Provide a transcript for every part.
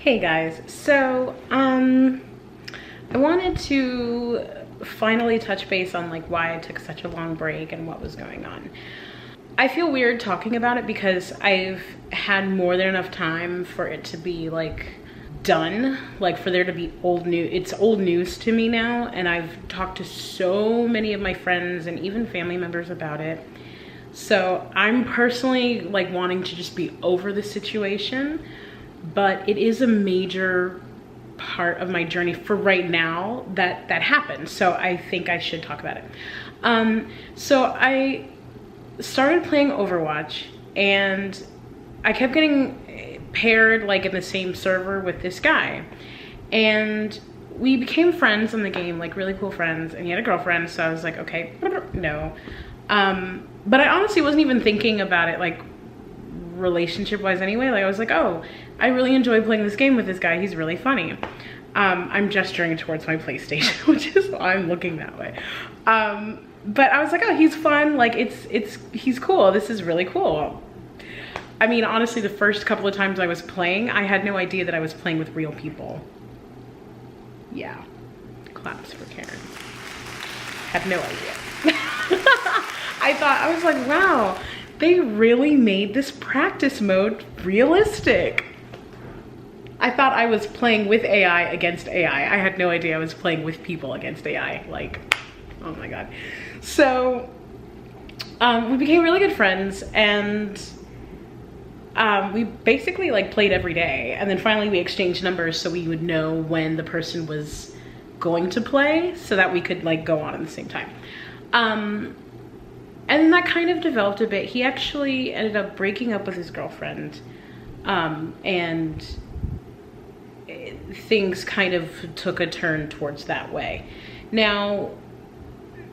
Hey guys, so I wanted to finally touch base on like why I took such a long break and what was going on. I feel weird talking about it because I've had more than enough time for it to be like done, like for there to be old news. It's old news to me now, and I've talked to so many of my friends and even family members about it. So I'm personally like wanting to just be over the situation, but it is a major part of my journey for right now that happened. So I think I should talk about it. So I started playing Overwatch and I kept getting paired like in the same server with this guy, and we became friends in the game, like really cool friends, and he had a girlfriend. So I was like, okay, no. But I honestly wasn't even thinking about it like relationship wise anyway. Like I was like, oh, I really enjoy playing this game with this guy, he's really funny. I'm gesturing towards my PlayStation, which is why I'm looking that way. But I was like, oh, he's fun, like he's cool, this is really cool. I mean, honestly, the first couple of times I was playing, I had no idea that I was playing with real people. Yeah, claps for Karen. Had no idea. I was like, wow, they really made this practice mode realistic. I thought I was playing with AI against AI. I had no idea I was playing with people against AI. Like, oh my God. So we became really good friends, and we basically like played every day. And then finally we exchanged numbers so we would know when the person was going to play so that we could like go on at the same time. And that kind of developed a bit. He actually ended up breaking up with his girlfriend, and things kind of took a turn towards that way. Now,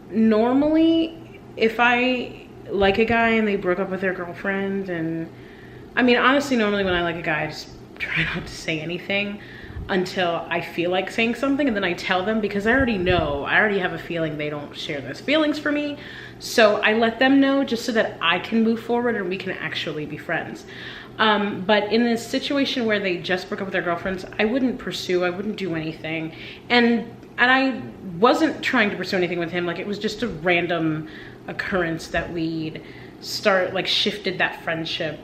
normally, if I like a guy and they broke up with their girlfriend, and I mean, honestly, normally when I like a guy, I just try not to say anything until I feel like saying something, and then I tell them, because I already know, I already have a feeling they don't share those feelings for me. So I let them know just so that I can move forward and we can actually be friends. But in this situation where they just broke up with their girlfriends, I wouldn't pursue, I wouldn't do anything. And I wasn't trying to pursue anything with him. Like, it was just a random occurrence that we'd shifted that friendship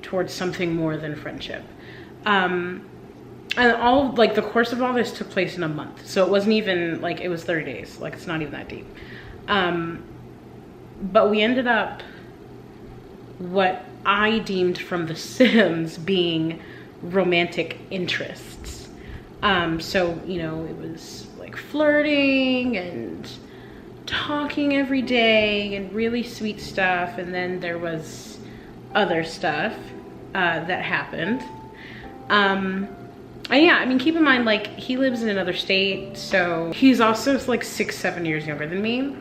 towards something more than friendship. And all, like, the course of all this took place in a month. So it wasn't even, like, it was 30 days. Like, it's not even that deep. But we ended up what I deemed from The Sims being romantic interests. So, you know, it was like flirting and talking every day and really sweet stuff. And then there was other stuff that happened. And yeah, I mean, keep in mind, like, he lives in another state, so he's also like 6-7 years younger than me.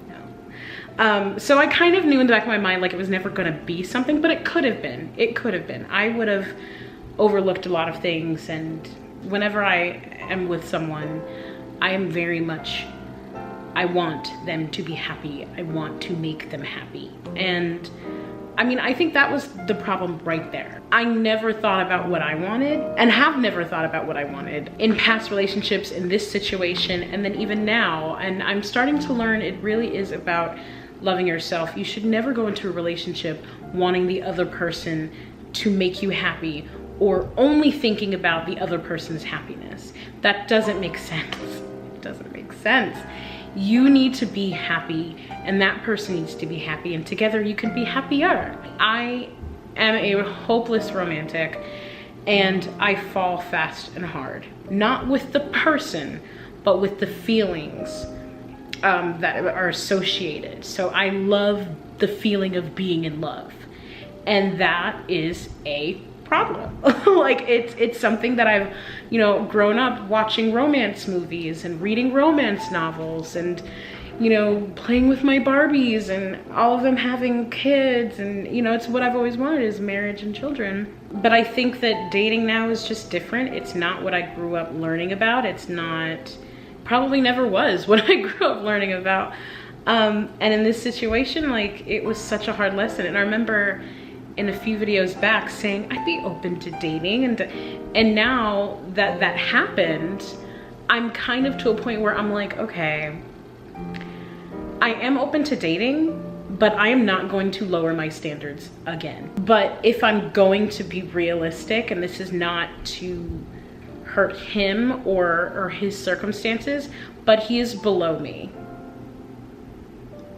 No. So I kind of knew in the back of my mind, like, it was never gonna be something, but it could have been. It could have been. I would have overlooked a lot of things, and whenever I am with someone, I am very much, I want them to be happy. I want to make them happy. And I mean, I think that was the problem right there. I never thought about what I wanted, and have never thought about what I wanted in past relationships, in this situation, and then even now. And I'm starting to learn it really is about loving yourself. You should never go into a relationship wanting the other person to make you happy or only thinking about the other person's happiness. That doesn't make sense. It doesn't make sense. You need to be happy, and that person needs to be happy, and together you can be happier. I am a hopeless romantic, and I fall fast and hard. Not with the person, but with the feelings that are associated. So I love the feeling of being in love, and that is a problem. Like, it's something that I've, you know, grown up watching romance movies and reading romance novels, and, you know, playing with my Barbies and all of them having kids, and, you know, it's what I've always wanted, is marriage and children. But I think that dating now is just different. It's not what I grew up learning about. It's not, probably never was what I grew up learning about. And in this situation, like, it was such a hard lesson. And I remember in a few videos back saying I'd be open to dating, and now that that happened, I'm kind of to a point where I'm like, okay, I am open to dating, but I am not going to lower my standards again. But if I'm going to be realistic, and this is not to hurt him or his circumstances, but he is below me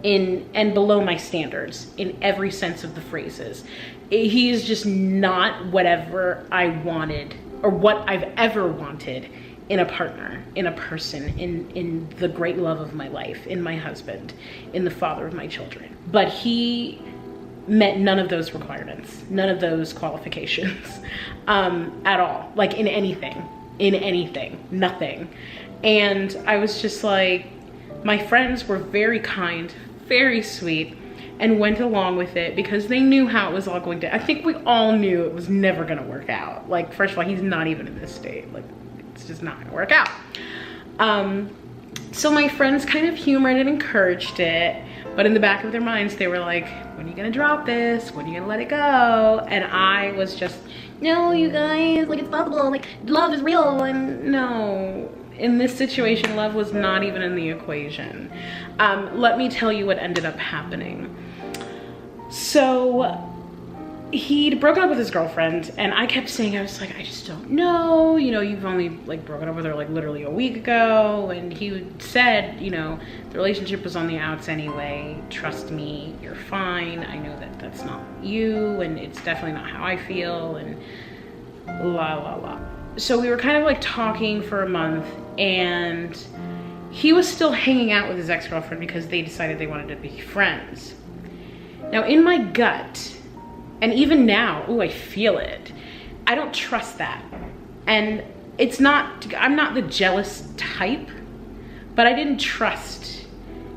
and below my standards in every sense of the phrases. He is just not whatever I wanted or what I've ever wanted in a partner, in a person, in the great love of my life, in my husband, in the father of my children. But he met none of those requirements, none of those qualifications at all, like in anything, nothing. And I was just like, my friends were very kind, very sweet, and went along with it because they knew how it was all going to, I think we all knew it was never gonna work out. Like, first of all, he's not even in this state. Like, it's just not gonna work out. So my friends kind of humored and encouraged it, but in the back of their minds, they were like, when are you gonna drop this? When are you gonna let it go? And I was just, no, you guys, like, it's possible, like, love is real. And no, in this situation, love was not even in the equation. Let me tell you what ended up happening. So he'd broken up with his girlfriend, and I kept saying, I was like, I just don't know, you know, you've only like broken up with her like literally a week ago. And he said, you know, the relationship was on the outs anyway, trust me, you're fine, I know that that's not you, and it's definitely not how I feel, and la la la. So we were kind of like talking for a month, and he was still hanging out with his ex-girlfriend because they decided they wanted to be friends. Now in my gut, and even now, ooh, I feel it, I don't trust that. And it's not, I'm not the jealous type, but I didn't trust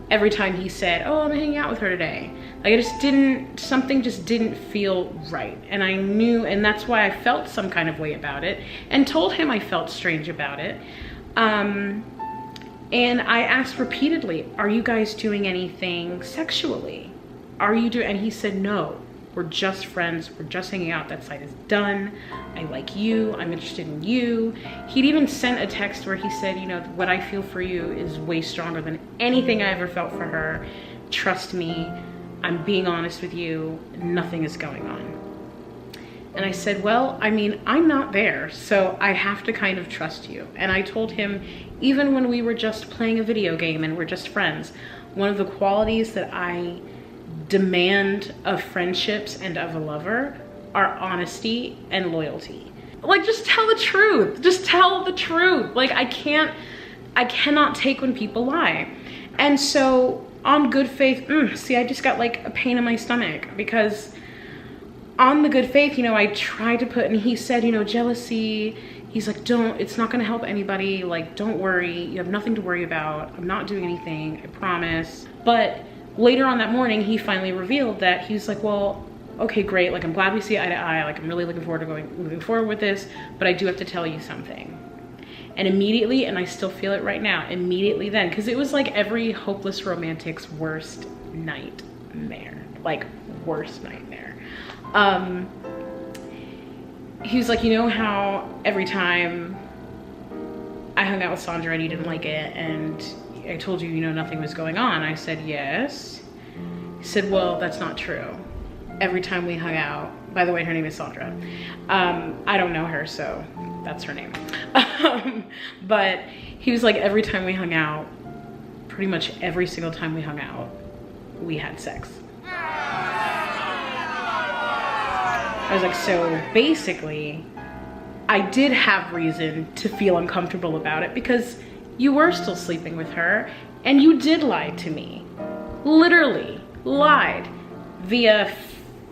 every time he said, oh, I'm hanging out with her today. Like, I just didn't, something just didn't feel right. And I knew, and that's why I felt some kind of way about it, and told him I felt strange about it. And I asked repeatedly, are you guys doing anything sexually? Are you doing, and he said, no, we're just friends, we're just hanging out, that side is done, I like you, I'm interested in you. He'd even sent a text where he said, you know, what I feel for you is way stronger than anything I ever felt for her. Trust me, I'm being honest with you, nothing is going on. And I said, well, I mean, I'm not there, so I have to kind of trust you. And I told him, even when we were just playing a video game and we're just friends, one of the qualities that I demand of friendships and of a lover are honesty and loyalty. Like, just tell the truth. Just tell the truth. Like, I cannot take when people lie. And so on good faith, see, I just got like a pain in my stomach, because on the good faith, you know, I tried to put, and he said, you know, jealousy, he's like, don't, it's not gonna help anybody. Like, don't worry, you have nothing to worry about. I'm not doing anything, I promise. But later on that morning, he finally revealed that he was like, well, okay, great. Like, I'm glad we see eye to eye. Like, I'm really looking forward to moving forward with this, but I do have to tell you something. And immediately, and I still feel it right now, immediately then, because it was like every hopeless romantic's worst nightmare, like worst nightmare. He was like, you know how every time I hung out with Sandra and you didn't like it, and I told you, you know, nothing was going on. I said, yes. He said, well, that's not true. Every time we hung out, by the way, her name is Sandra. I don't know her, so that's her name. But he was like, every time we hung out, pretty much every single time we hung out, we had sex. I was like, so basically, I did have reason to feel uncomfortable about it, because you were still sleeping with her, and you did lie to me. Literally lied via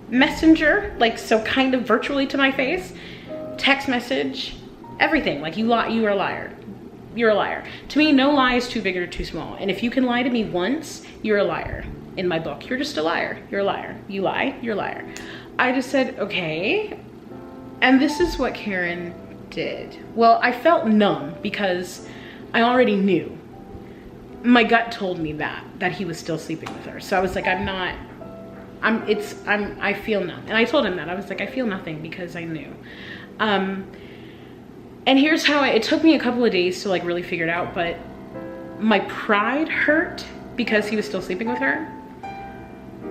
messenger, like, so kind of virtually to my face, text message, everything. Like, you were a liar. You're a liar. To me, no lie is too big or too small. And if you can lie to me once, you're a liar. In my book, you're just a liar. You're a liar. You lie, you're a liar. I just said, okay. And this is what Karen did. Well, I felt numb because I already knew. My gut told me that he was still sleeping with her. So I was like, I'm I feel nothing. And I told him that. I was like, I feel nothing because I knew. And here's how it took me a couple of days to like really figure it out, but my pride hurt because he was still sleeping with her,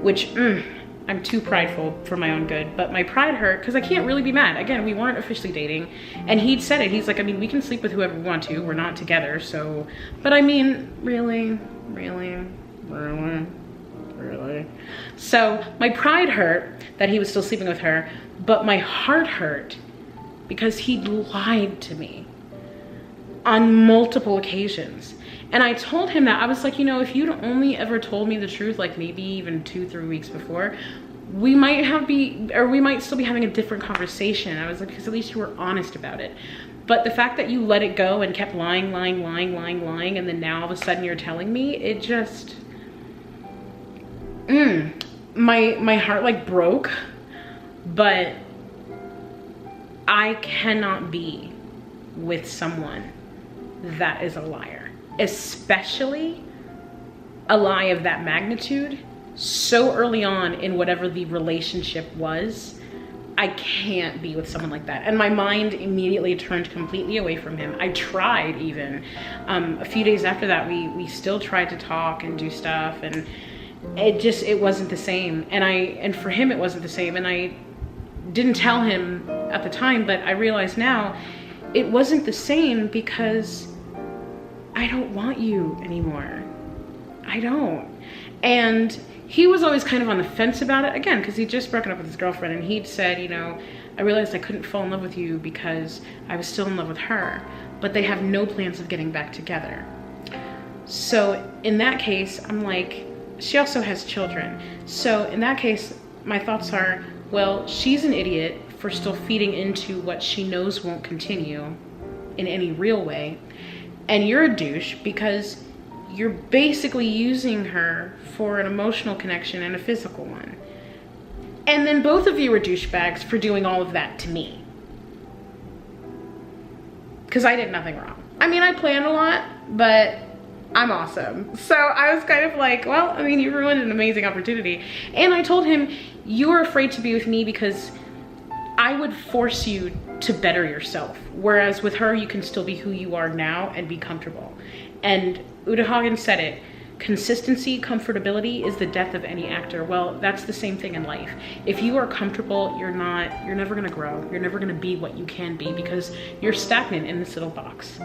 which I'm too prideful for my own good, but my pride hurt because I can't really be mad. Again, we weren't officially dating, and he'd said it. He's like, I mean, we can sleep with whoever we want to. We're not together, so. But I mean, really. So my pride hurt that he was still sleeping with her, but my heart hurt because he'd lied to me on multiple occasions. And I told him that. I was like, you know, if you'd only ever told me the truth, like maybe even 2-3 weeks before, we might still be having a different conversation. I was like, because at least you were honest about it. But the fact that you let it go and kept lying, and then now all of a sudden you're telling me, it just, my heart like broke. But I cannot be with someone that is a liar, especially a lie of that magnitude so early on in whatever the relationship was. I can't be with someone like that. And my mind immediately turned completely away from him. I tried even. A few days after that, we still tried to talk and do stuff, and it wasn't the same. And for him, it wasn't the same. And I didn't tell him at the time, but I realize now it wasn't the same because I don't want you anymore. I don't. And he was always kind of on the fence about it, again, because he'd just broken up with his girlfriend, and he'd said, you know, I realized I couldn't fall in love with you because I was still in love with her, but they have no plans of getting back together. So in that case, I'm like, she also has children. So in that case, my thoughts are, well, she's an idiot for still feeding into what she knows won't continue in any real way. And you're a douche because you're basically using her for an emotional connection and a physical one. And then both of you are douchebags for doing all of that to me. Because I did nothing wrong. I mean, I planned a lot, but I'm awesome. So I was kind of like, well, I mean, you ruined an amazing opportunity. And I told him, you are afraid to be with me because I would force you to better yourself. Whereas with her, you can still be who you are now and be comfortable. And Uta Hagen said it, consistency, comfortability is the death of any actor. Well, that's the same thing in life. If you are comfortable, you're never gonna grow. You're never gonna be what you can be because you're stagnant in this little box.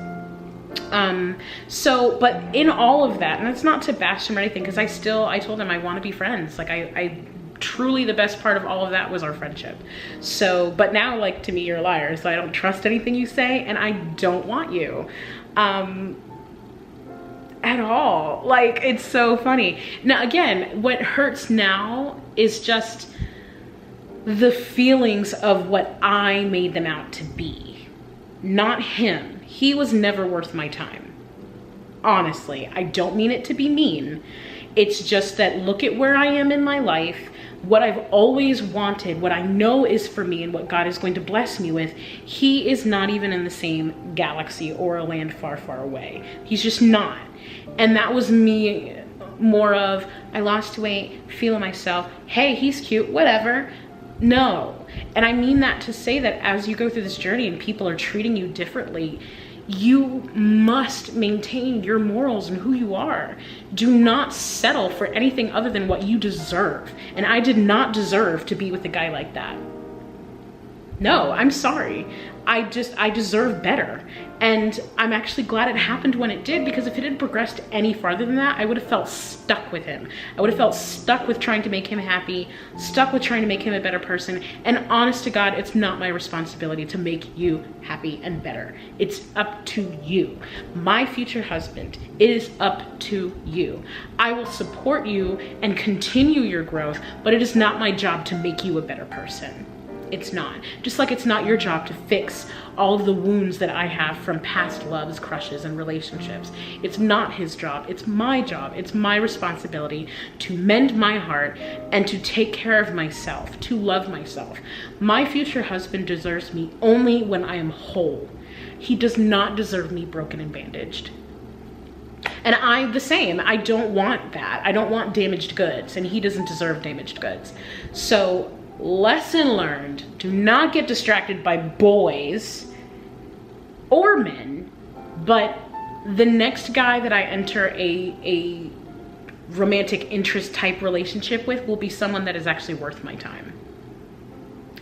But in all of that, and it's not to bash him or anything, because I told him I want to be friends. Like I truly, the best part of all of that was our friendship. So, but now, like, to me, you're a liar. So I don't trust anything you say, and I don't want you. At all. Like, it's so funny. Now, again, what hurts now is just the feelings of what I made them out to be. Not him. He was never worth my time. Honestly, I don't mean it to be mean. It's just that look at where I am in my life, what I've always wanted, what I know is for me and what God is going to bless me with. He is not even in the same galaxy or a land far, far away. He's just not. And that was me more of, I lost weight, feeling myself. Hey, he's cute, whatever. No. And I mean that to say that as you go through this journey and people are treating you differently, you must maintain your morals and who you are. Do not settle for anything other than what you deserve. And I did not deserve to be with a guy like that. No, I'm sorry. I deserve better. And I'm actually glad it happened when it did, because if it had progressed any farther than that, I would have felt stuck with him. I would have felt stuck with trying to make him happy, stuck with trying to make him a better person. And honest to God, it's not my responsibility to make you happy and better. It's up to you. My future husband, it is up to you. I will support you and continue your growth, but it is not my job to make you a better person. It's not. Just like it's not your job to fix all of the wounds that I have from past loves, crushes, and relationships. It's not his job. It's my job. It's my responsibility to mend my heart and to take care of myself, to love myself. My future husband deserves me only when I am whole. He does not deserve me broken and bandaged. And I'm the same. I don't want that. I don't want damaged goods, and he doesn't deserve damaged goods. So lesson learned, do not get distracted by boys or men, but the next guy that I enter a romantic interest type relationship with will be someone that is actually worth my time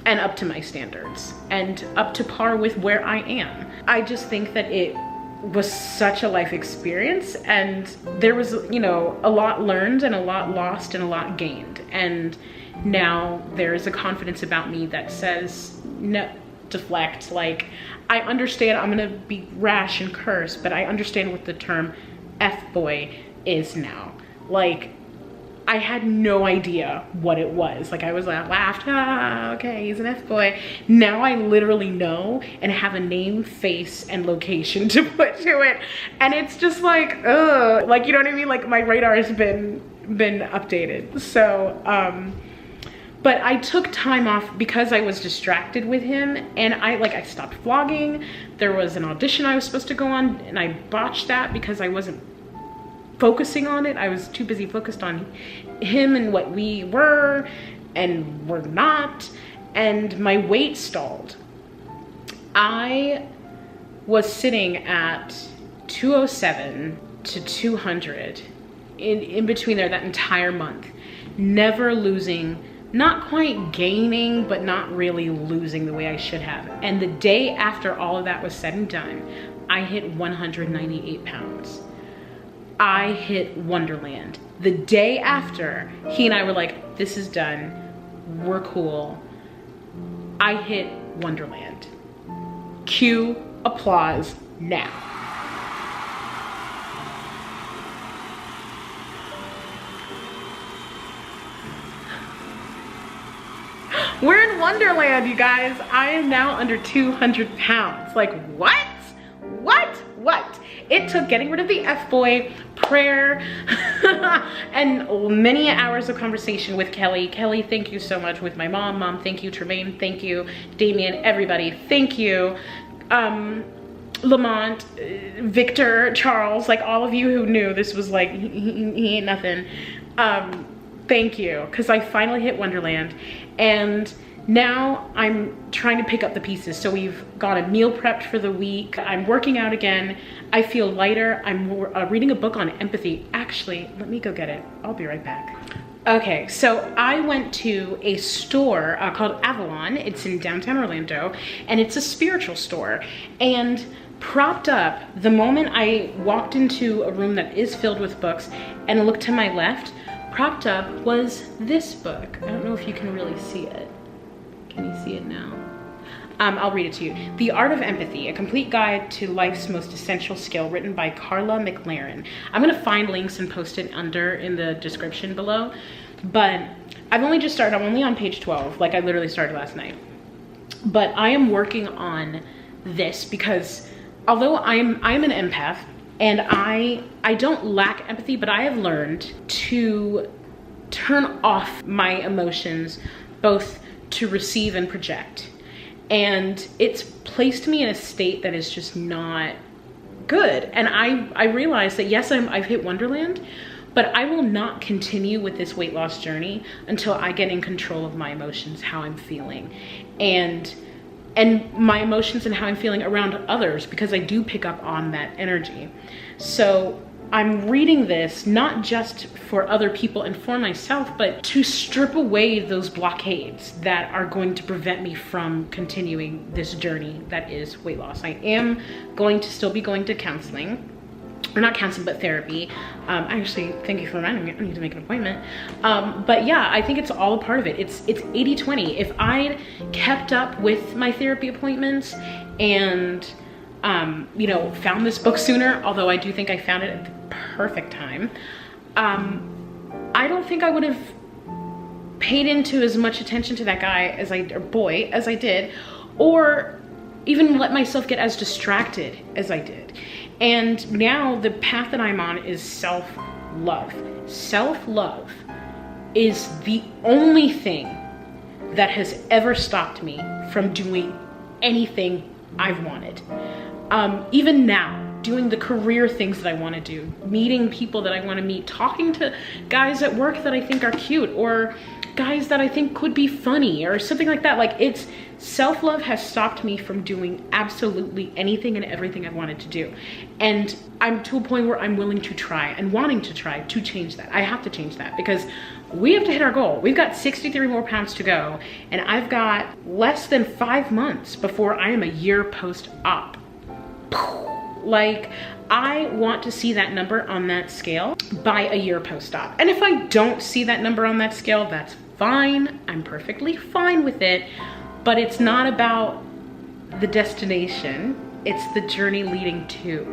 and up to my standards and up to par with where I am. I just think that it was such a life experience, and there was, you know, a lot learned and a lot lost and a lot gained. And now there is a confidence about me that says, no, deflect. Like, I understand I'm gonna be rash and curse, but I understand what the term F-boy is now. Like, I had no idea what it was. Like, I was like, laughed, ah, okay, he's an F-boy. Now I literally know and have a name, face, and location to put to it. And it's just like, ugh. Like, you know what I mean? Like, my radar has been updated. So, but I took time off because I was distracted with him, and I stopped vlogging. There was an audition I was supposed to go on, and I botched that because I wasn't focusing on it. I was too busy focused on him and what we were and were not, and my weight stalled. I was sitting at 207 to 200 in between there that entire month, never losing, not quite gaining, but not really losing the way I should have. And the day after all of that was said and done, I hit 198 pounds. I hit Wonderland. The day after, he and I were like, this is done, we're cool. I hit Wonderland. Cue applause now. We're in Wonderland, you guys. I am now under 200 pounds. Like, what? What? It took getting rid of the F-boy, prayer, and many hours of conversation with Kelly. Kelly, thank you so much. With my mom. Mom, thank you. Tremaine, thank you. Damien, everybody, thank you. Lamont, Victor, Charles, like all of you who knew this was like, he ain't nothing. Thank you, because I finally hit Wonderland, and now I'm trying to pick up the pieces. So we've got a meal prepped for the week. I'm working out again. I feel lighter. I'm reading a book on empathy. Actually, let me go get it. I'll be right back. Okay, so I went to a store called Avalon. It's in downtown Orlando, and it's a spiritual store. And propped up, the moment I walked into a room that is filled with books and looked to my left, propped up was this book. I don't know if you can really see it. Can you see it now? I'll read it to you. The Art of Empathy, a complete guide to life's most essential skill, written by Karla, McLaren. I'm gonna find links and post it under in the description below. But I've only just started, I'm only on page 12, like I literally started last night. But I am working on this because although I'm an empath, and I don't lack empathy, but I have learned to turn off my emotions, both to receive and project. And it's placed me in a state that is just not good. And I realized that yes, I've hit Wonderland, but I will not continue with this weight loss journey until I get in control of my emotions, how I'm feeling, and my emotions and how I'm feeling around others, because I do pick up on that energy. So I'm reading this not just for other people and for myself, but to strip away those blockades that are going to prevent me from continuing this journey that is weight loss. I am going to still be going to counseling, or not counseling, but therapy. Actually, thank you for reminding me, I need to make an appointment. But yeah, I think it's all a part of it. It's 80-20. If I'd kept up with my therapy appointments and you know, found this book sooner, although I do think I found it at the perfect time, I don't think I would have paid into as much attention to that guy as or boy as I did, or even let myself get as distracted as I did. And now the path that I'm on is self-love. Self-love is the only thing that has ever stopped me from doing anything I've wanted. Even now, doing the career things that I want to do, meeting people that I want to meet, talking to guys at work that I think are cute, or guys that I think could be funny, or something like that. Like, it's self-love has stopped me from doing absolutely anything and everything I wanted to do. And I'm to a point where I'm willing to try and wanting to try to change that. I have to change that because we have to hit our goal. We've got 63 more pounds to go, and I've got less than 5 months before I am a year post-op. Like, I want to see that number on that scale by a year post-op. And if I don't see that number on that scale, that's fine. I'm perfectly fine with it. But it's not about the destination. It's the journey leading to.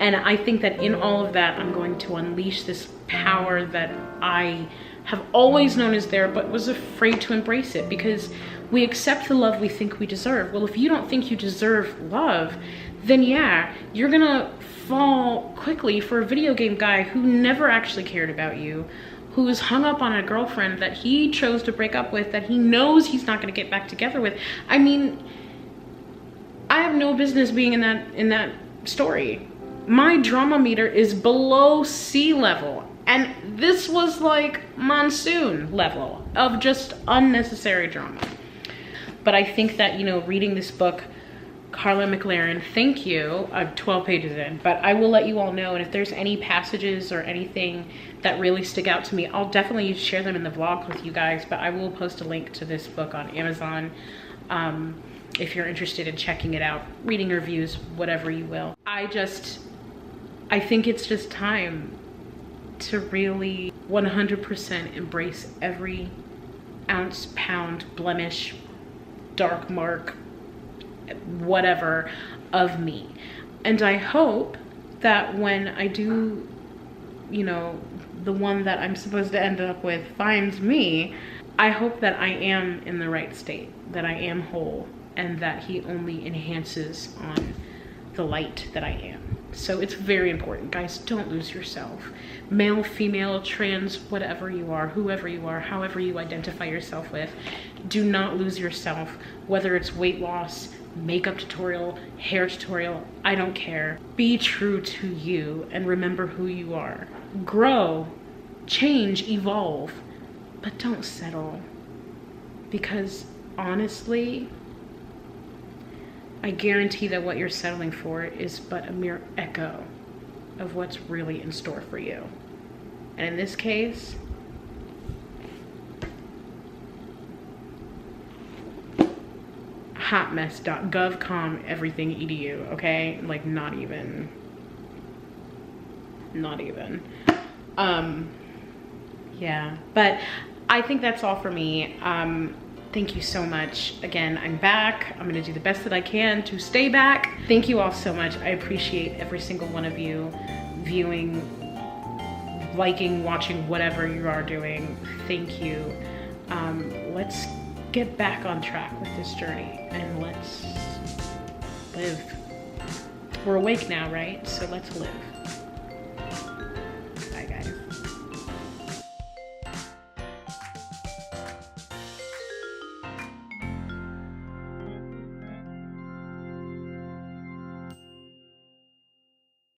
And I think that in all of that, I'm going to unleash this power that I have always known is there, but was afraid to embrace it, because we accept the love we think we deserve. Well, if you don't think you deserve love, then yeah, you're gonna fall quickly for a video game guy who never actually cared about you, who is hung up on a girlfriend that he chose to break up with, that he knows he's not gonna get back together with. I mean, I have no business being in that story. My drama meter is below sea level. And this was like monsoon level of just unnecessary drama. But I think that, you know, reading this book, Karla McLaren, thank you. I'm 12 pages in, but I will let you all know. And if there's any passages or anything that really stick out to me, I'll definitely share them in the vlog with you guys, but I will post a link to this book on Amazon. If you're interested in checking it out, reading reviews, whatever you will. I think it's just time to really 100% embrace every ounce, pound, blemish, dark mark, whatever of me. And I hope that when I do, you know, the one that I'm supposed to end up with finds me, I hope that I am in the right state, that I am whole, and that he only enhances on the light that I am. So it's very important, guys, don't lose yourself. Male, female, trans, whatever you are, whoever you are, however you identify yourself with, do not lose yourself, whether it's weight loss, makeup tutorial, hair tutorial, I don't care. Be true to you and remember who you are. Grow, change, evolve, but don't settle. Because honestly, I guarantee that what you're settling for is but a mere echo of what's really in store for you. And in this case, hotmess.govcom everything edu, okay? Like, not even. Yeah, but I think that's all for me. Thank you so much. Again, I'm back. I'm gonna do the best that I can to stay back. Thank you all so much. I appreciate every single one of you viewing, liking, watching, whatever you are doing. Thank you. Let's get back on track with this journey and let's live. We're awake now, right? So let's live.